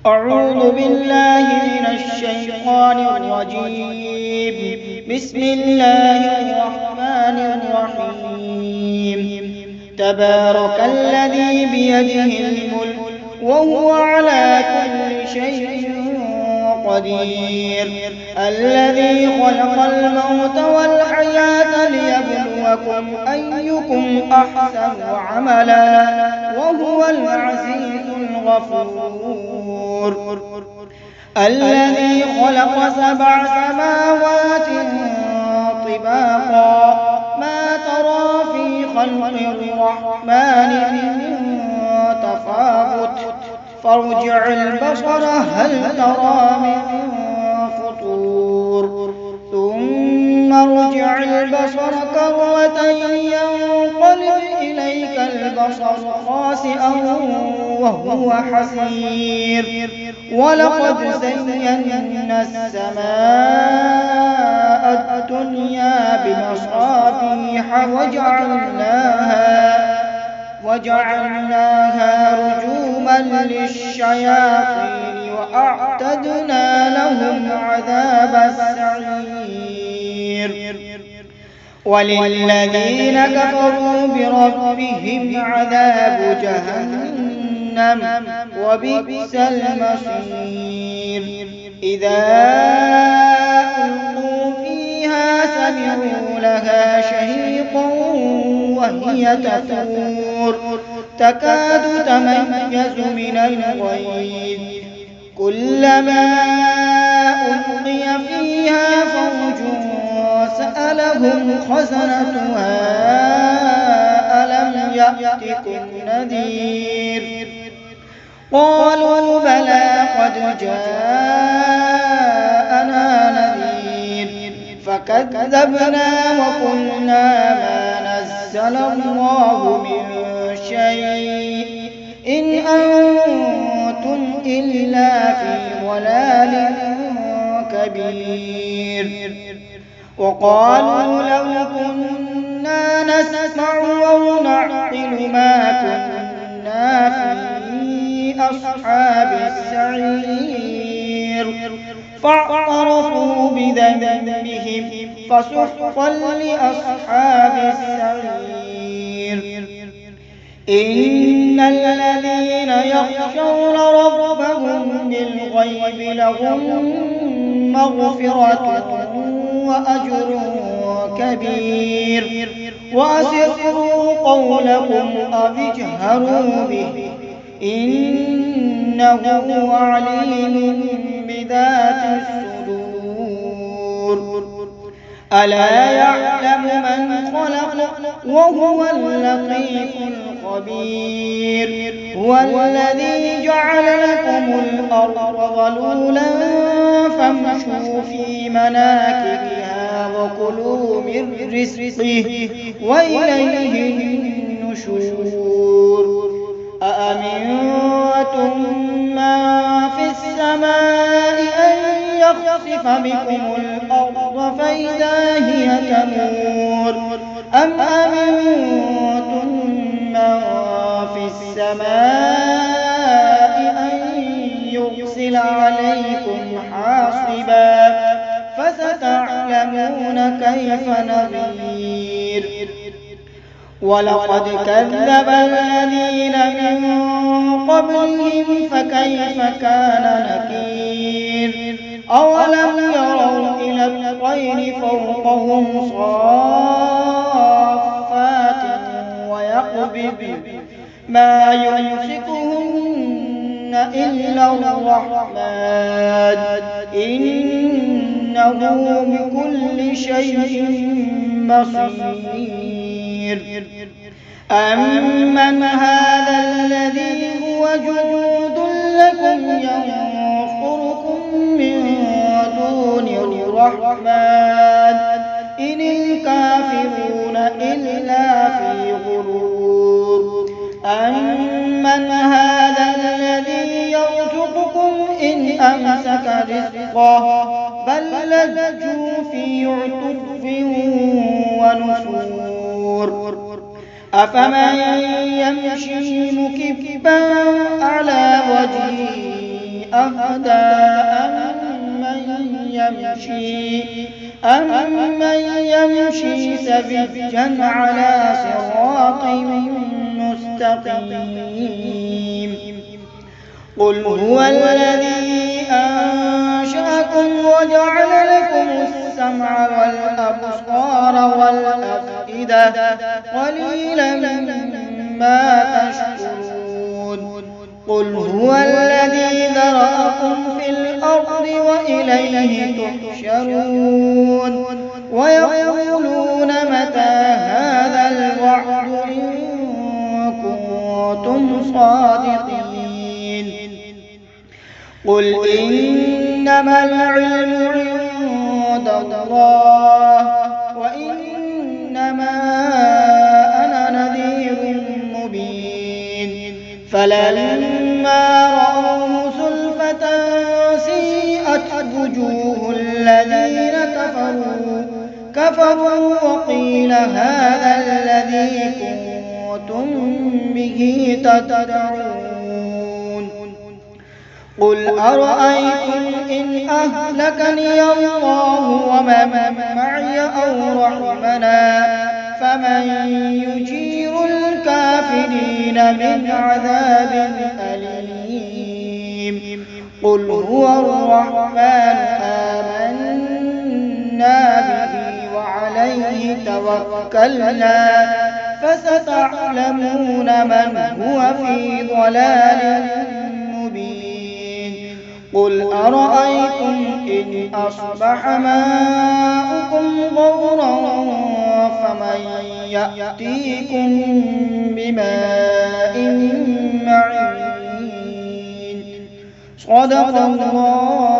أعوذ بالله من الشيطان الرجيم. بسم الله الرحمن الرحيم. تبارك الذي بيده الملك وهو على كل شيء قدير. الذي خلق الموت والحياة ليبلوكم أيكم أحسن عملا وهو العزيز الغفور. الذي خلق 7 سماوات طباقا ما ترى في خلق الرحمن من تفاوت فارجع البصر هل ترى من فطور ثم ارجع البصر كرتين ينقلب إليك البصر خاسئا وهو حسير. ولقد زينا السماء الدنيا بمصابيح وجعلناها رجوما للشياطين وأعتدنا لهم عذاب السعير. وللذين كفروا بربهم عذاب جهنم وبئس المصير. إذا ألقوا فيها سمعوا لها شهيقا وهي تفور تكاد تميز من الغيظ كلما ألقي فيها فوج سألهم خزنتها ألم يأتكم نذير قالوا بلى قد جاءنا نذير فكذبنا وقلنا ما نزل الله من شيء إن أنتم إلا في ضلال كبير. وقالوا لو كنا نسمع أو نعقل ما كنا في أصحاب السعير فاعترفوا بذنبهم فسحقا لأصحاب السعير. إن الذين يخشون ربهم بالغيب لهم مغفرة وأجر كبير. وأسروا قولكم أو اجهروا به إنه عليم بذات الصدور. ألا يعلم من خلق وهو اللطيف الخبير. هو الذي جعل لكم الأرض ذلولا فامشوا في مناكبها وكلوا من رزقه وإليه النشور. أأمنتم من في السماء أن يخسف بكم الأرض فإذا هي تمور أم أمنتم من في السماء أن يرسل عليكم حاصبا فستعلمون كيف نذير. ولقد كذب الذين من قبلهم فكيف كان نكير. أولم يروا إلى الطير فوقهم صافات ويقبض ما يمسكهن إلا الرحمن إنه بكل شيء بصير. أمن هذا الذي هو جند لكم ينصركم من دون الرحمن إن الكافرون إلا في غرور. أمن هذا الذي يرزقكم إن أمسك رزقه بل لجوا في عتب ونفور. أفمن يمشي مكبا على وجهه أهدى أمن يمشي سويا على صراط مستقيم قل هو الذي أنشأكم وجعل لكم السمع والأبصار والأفئدة قليلا ما تشكرون قل هو الذي ذرأكم في الأرض وإليه تحشرون ويقولون متى هذا الوعد إن كنتم صادقين قل إنما العلم عند الله وإنما أنا نذير مبين فلما رأوه زلفة سيئت وجوه الذين كفروا وقيل هذا الذي كنتم به تدعون قل أرأيتم إن أهلكني الله ومن معي أو رحمنا فمن يجير الكافرين من عذاب أليم قل هو الرحمن آمنا به وعليه توكلنا فستعلمون من هو في ضلال مبين قل أرأيتم إن أصبح ماؤكم غورا فمن يأتيكم بماء معين صدق الله